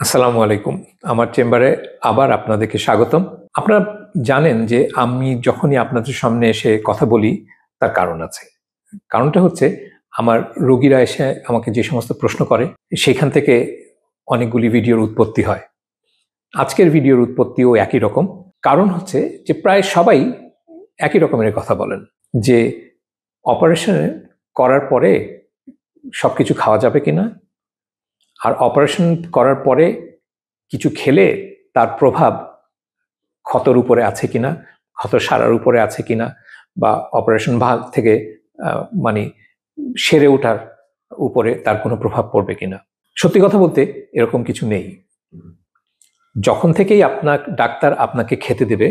আসসালামু আলাইকুম। আমার চেম্বারে আবার আপনাদেরকে স্বাগতম। আপনারা জানেন যে আমি যখনই আপনাদের সামনে এসে কথা বলি তার কারণ আছে। কারণটা হচ্ছে আমার রোগীরা এসে আমাকে যে সমস্ত প্রশ্ন করে সেখান থেকে অনেকগুলি ভিডিওর উৎপত্তি হয়। আজকের ভিডিওর উৎপত্তিও একই রকম। কারণ হচ্ছে যে প্রায় সবাই একই রকমের কথা বলেন যে অপারেশন করার পরে সবকিছু খাওয়া যাবে কিনা, আর অপারেশন করার পরে কিছু খেলে তার প্রভাব ক্ষতর উপরে আছে কিনা, ক্ষত সারার উপরে আছে কিনা, বা অপারেশন ভাগ থেকে মানে সেরে ওঠার উপরে তার কোনো প্রভাব পড়বে কিনা। সত্যি কথা বলতে এরকম কিছু নেই। যখন থেকেই আপনার ডাক্তার আপনাকে খেতে দেবে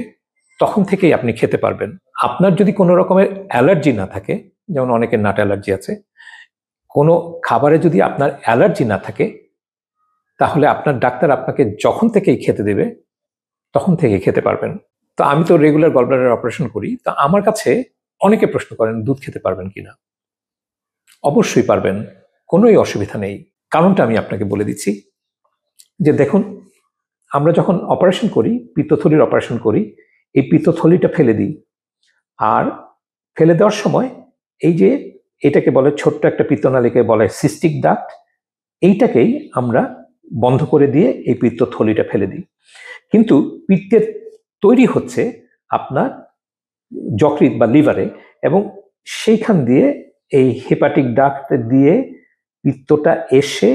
তখন থেকেই আপনি খেতে পারবেন। আপনার যদি কোনো রকমের অ্যালার্জি না থাকে, যেমন অনেকের নাট অ্যালার্জি আছে, কোনো খাবারে যদি আপনার অ্যালার্জি না থাকে তাহলে আপনার ডাক্তার আপনাকে যখন থেকেই খেতে দেবে তখন থেকে খেতে পারবেন। তো আমি তো রেগুলার গলব্লাডার অপারেশন করি, তো আমার কাছে অনেকে প্রশ্ন করেন দুধ খেতে পারবেন কিনা। অবশ্যই পারবেন, কোনোই অসুবিধা নেই। কারণটা আমি আপনাকে বলে দিচ্ছি যে দেখুন, আমরা যখন অপারেশন করি, পিত্তথলির অপারেশন করি, এই পিত্তথলিটা ফেলে দিই, আর ফেলে দেওয়ার সময় এই যে এটাকে বলে ছোট্ট একটা পিত্তনালীকে বলে সিস্টিক ডাক্ট, এইটাকেই আমরা বন্ধ করে দিয়ে এই পিত্তথলিটা ফেলে দিই। কিন্তু পিত্তের তৈরি হচ্ছে আপনার যকৃৎ বা লিভারে, এবং সেইখান দিয়ে এই হেপাটিক ডাক্ট দিয়ে পিত্তটা এসে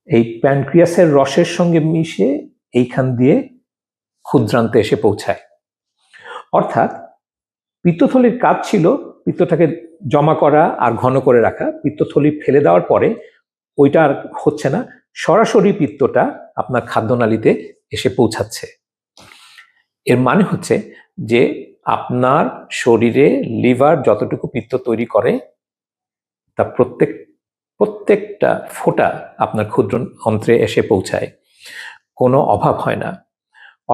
এই প্যানক্রিয়াসের রসের সঙ্গে মিশে এইখান দিয়ে ক্ষুদ্রান্তে এসে পৌঁছায়। অর্থাৎ পিত্তথলির কাজ ছিল পিত্তটাকে জমা করা আর ঘন করে রাখা। পিত্তথলি ফেলে দেওয়ার পরে ওইটা আর হচ্ছে না, সরাসরি পিত্তটা আপনার খাদ্যনালীতে এসে পৌঁছাচ্ছে। এর মানে হচ্ছে যে আপনার শরীরে লিভার যতটুকু পিত্ত তৈরি করে তা প্রত্যেকটা ফোঁটা আপনার ক্ষুদ্র অন্ত্রে এসে পৌঁছায়, কোনো অভাব হয় না।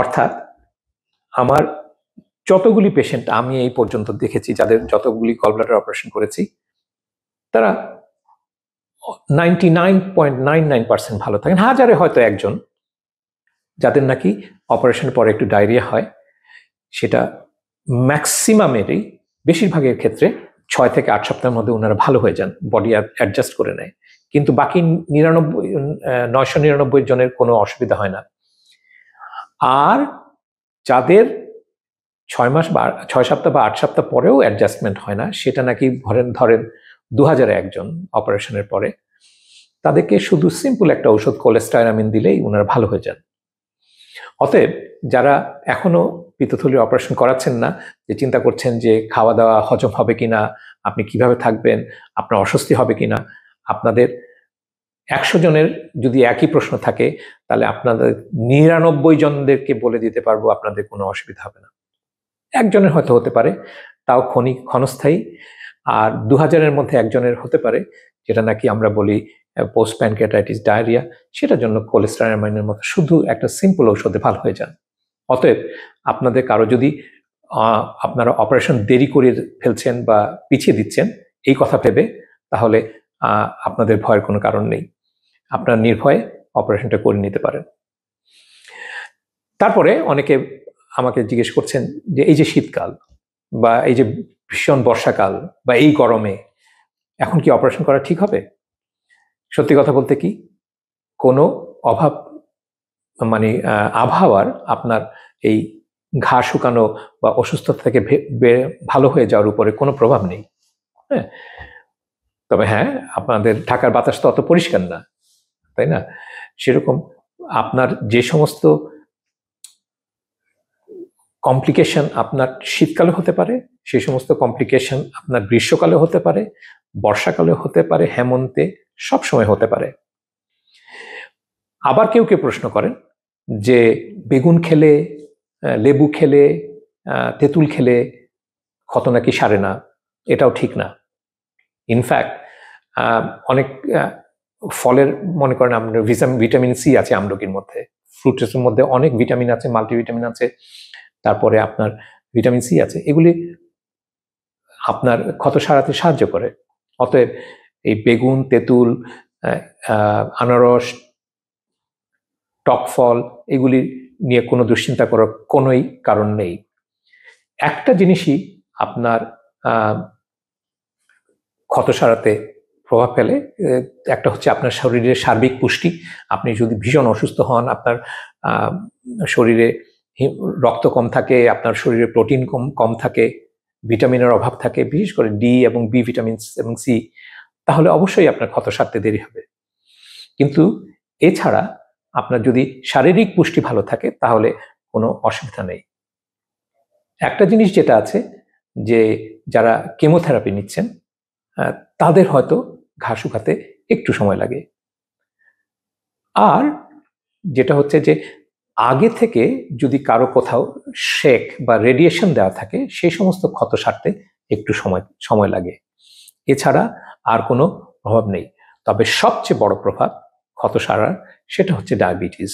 অর্থাৎ আমার যতগুলি পেশেন্ট আমি এই পর্যন্ত দেখেছি, যাদের যতগুলি গলব্লাডার অপারেশন করেছি, তারা 99.99% ভালো থাকেন। হাজারে হয়তো একজন যাদের নাকি অপারেশনের পরে একটু ডায়রিয়া হয়, সেটা ম্যাক্সিমামেরই, বেশিরভাগের ক্ষেত্রে 6 থেকে 8 সপ্তাহের মধ্যে ওনারা ভালো হয়ে যান, বডি অ্যাডজাস্ট করে নেয়। কিন্তু বাকি 999 জনের কোনো অসুবিধা হয় না। আর যাদের 6 সপ্তাহ বা 8 সপ্তাহ পরেও অ্যাডজাস্টমেন্ট হয় না, সেটা নাকি ধরেন 2001 জন অপারেশনের পরে, তাদেরকে শুধু সিম্পল একটা ওষুধ কোলেস্টাইরামিন দিলেই ওনারা ভালো হয়ে যান। অতএব যারা এখনো পিত্তথলির অপারেশন করাচ্ছেন না, যে চিন্তা করছেন যে খাওয়া দাওয়া হজম হবে কিনা, আপনি কিভাবে থাকবেন, আপনার অস্বস্তি হবে কিনা, আপনাদের 100 জনের যদি একই প্রশ্ন থাকে তাহলে আপনাদের 99 জনদেরকে বলে দিতে পারবো আপনাদের কোনো অসুবিধা হবে না। একজনের হয়তো হতে পারে, তাও ক্ষণস্থায়ী, আর 2000-এর মধ্যে একজনের হতে পারে, যেটা নাকি আমরা বলি পোস্ট প্যানক্রিয়াটাইটিস ডায়রিয়া, সেটার জন্য কোলেস্টেরামাইনের মতো শুধু একটা সিম্পল ঔষধে ভালো হয়ে যান। অতএব আপনাদের কারো যদি আপনারা অপারেশন দেরি করে ফেলছেন বা পিছিয়ে দিচ্ছেন এই কথা ভেবে, তাহলে আপনাদের ভয়ের কোনো কারণ নেই, আপনারা নির্ভয়ে অপারেশনটা করে নিতে পারেন। তারপরে অনেকে আমাকে জিজ্ঞেস করছেন যে এই যে শীতকাল বা এই যে ভীষণ বর্ষাকাল বা এই গরমে এখন কি অপারেশন করা ঠিক হবে? সত্যি কথা বলতে কি, কোনো অভাব মানে আবহাওয়ার আপনার এই ঘা শুকানো বা অসুস্থতা থেকে ভালো হয়ে যাওয়ার উপরে কোনো প্রভাব নেই। হ্যাঁ, তবে হ্যাঁ, আপনাদের ঢাকার বাতাস তো অত পরিষ্কার না, তাই না? সেরকম আপনার যে সমস্ত কমপ্লিকেশন আপনার শীতকালে হতে পারে, সেই সমস্ত কমপ্লিকেশন আপনার গ্রীষ্মকালে হতে পারে, বর্ষাকালে হতে পারে, হেমন্তে, সব সময় হতে পারে। আবার কেউ কেউ প্রশ্ন করেন যে বেগুন খেলে, লেবু খেলে, তেঁতুল খেলে ক্ষত নাকি সারে না। এটাও ঠিক না। ইনফ্যাক্ট অনেক ফলের, মনে করেন আপনার ভিটামিন সি আছে আমলকির মধ্যে, ফ্রুটসের মধ্যে অনেক ভিটামিন আছে, মাল্টিভিটামিন আছে, তারপরে আপনার ভিটামিন সি আছে। এগুলি আপনার ক্ষত সারাতে সাহায্য করে। অতএব এই বেগুন, তেঁতুল, আনারস, টক ফল এগুলি নিয়ে কোনো দুশ্চিন্তা করার কোনোই কারণ নেই। একটা জিনিসই আপনার ক্ষত সারাতে প্রভাব ফেলে, একটা হচ্ছে আপনার শরীরের সার্বিক পুষ্টি। আপনি যদি ভীষণ অসুস্থ হন, আপনার শরীরে রক্ত কম থাকে, আপনার শরীরে প্রোটিন কম থাকে, ভিটামিনের অভাব থাকে, বিশেষ করে ডি এবং বি ভিটামিন এবং সি, তাহলে অবশ্যই আপনার ক্ষত সারতে দেরি হবে। কিন্তু এছাড়া আপনার যদি শারীরিক পুষ্টি ভালো থাকে তাহলে কোনো অসুবিধা নেই। একটা জিনিস যেটা আছে যে যারা কেমোথেরাপি নিচ্ছেন তাদের হয়তো ঘা শুকাতে একটু সময় লাগে। আর যেটা হচ্ছে যে আগে থেকে যদি কারো কোথাও শেক বা রেডিয়েশন দেওয়া থাকে, সেই সমস্ত ক্ষত সারতে একটু সময় লাগে। এছাড়া আর কোনো প্রভাব নেই। তবে সবচেয়ে বড় প্রভাব ক্ষত সারার সেটা হচ্ছে ডায়াবেটিস।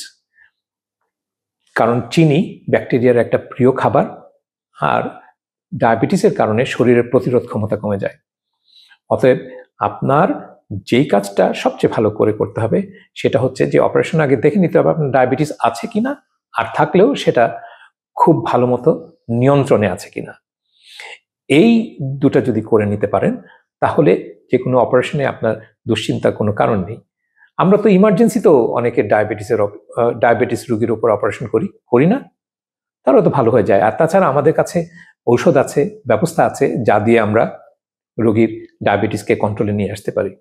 কারণ চিনি ব্যাকটেরিয়ার একটা প্রিয় খাবার, আর ডায়াবেটিসের কারণে শরীরের প্রতিরোধ ক্ষমতা কমে যায়। অতএব আপনার যেই কাজটা সবচেয়ে ভালো করে করতে হবে সেটা হচ্ছে যে অপারেশন আগে দেখে নিতে হবে আপনার ডায়াবেটিস আছে কিনা, আর থাকলেও সেটা খুব ভালো মতো নিয়ন্ত্রণে আছে কিনা। এই দুটা যদি করে নিতে পারেন তাহলে যে কোনো অপারেশনে আপনার দুশ্চিন্তার কোনো কারণ নেই। আমরা তো ইমার্জেন্সিতেও অনেকে ডায়াবেটিস রোগীর উপর অপারেশন করি না, তারও তো ভালো হয়ে যায়। আর তাছাড়া আমাদের কাছে ঔষধ আছে, ব্যবস্থা আছে, যা দিয়ে আমরা রোগীর ডায়াবেটিসকে কন্ট্রোলে নিয়ে আসতে পারি।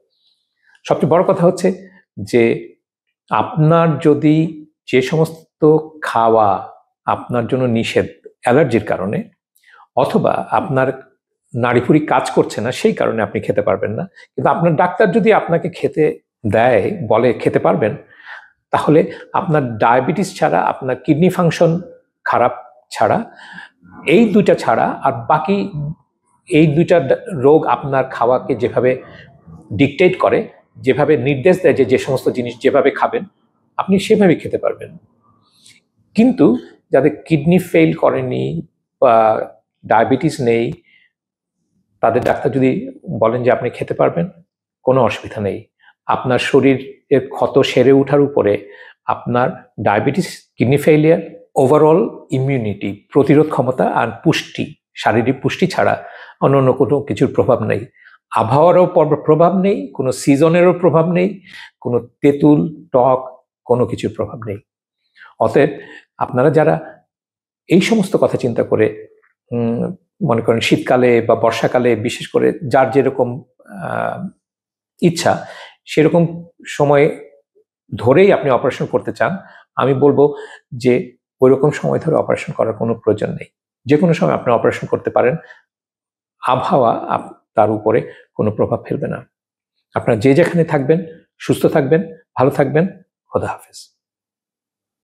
সবচেয়ে বড় কথা হচ্ছে যে আপনার যদি যে সমস্ত খাওয়া আপনার জন্য নিষেধ অ্যালার্জির কারণে, অথবা আপনার নাড়িভুড়ি কাজ করছে না সেই কারণে আপনি খেতে পারবেন না, কিন্তু আপনার ডাক্তার যদি আপনাকে খেতে দেয়, বলে খেতে পারবেন, তাহলে আপনার ডায়াবেটিস ছাড়া, আপনার কিডনি ফাংশন খারাপ ছাড়া, এই দুইটা ছাড়া আর বাকি এই দুইটা রোগ আপনার খাওয়াকে যেভাবে ডিকটেট করে, যেভাবে নির্দেশ দেয় যে সমস্ত জিনিস যেভাবে খাবেন আপনি সেভাবেই খেতে পারবেন। কিন্তু যাদের কিডনি ফেল করেনি বা ডায়াবেটিস নেই, তাদের ডাক্তার যদি বলেন যে আপনি খেতে পারবেন, কোনো অসুবিধা নেই। আপনার শরীরের ক্ষত সেরে ওঠার উপরে আপনার diabetes, kidney failure, overall immunity, প্রতিরোধ ক্ষমতা আর পুষ্টি, শারীরিক পুষ্টি ছাড়া অন্য কোনো কিছুর প্রভাব নেই। আবহাওয়ারও প্রভাব নেই, কোনো সিজনেরও প্রভাব নেই, কোনো তেঁতুল, টক, কোনো কিছুর প্রভাব নেই। অতএব আপনারা যারা এই সমস্ত কথা চিন্তা করে মনে করেন শীতকালে বা বর্ষাকালে, বিশেষ করে যার যেরকম ইচ্ছা সেরকম সময় ধরেই আপনি অপারেশন করতে চান, আমি বলবো যে ওইরকম সময় ধরে অপারেশন করার কোনো প্রয়োজন নেই। যে কোনো সময় আপনি অপারেশন করতে পারেন, আবহাওয়া তার উপরে কোনো প্রভাব ফেলবে না। আপনারা যে যেখানে থাকবেন সুস্থ থাকবেন, ভালো থাকবেন। খোদা হাফেজ।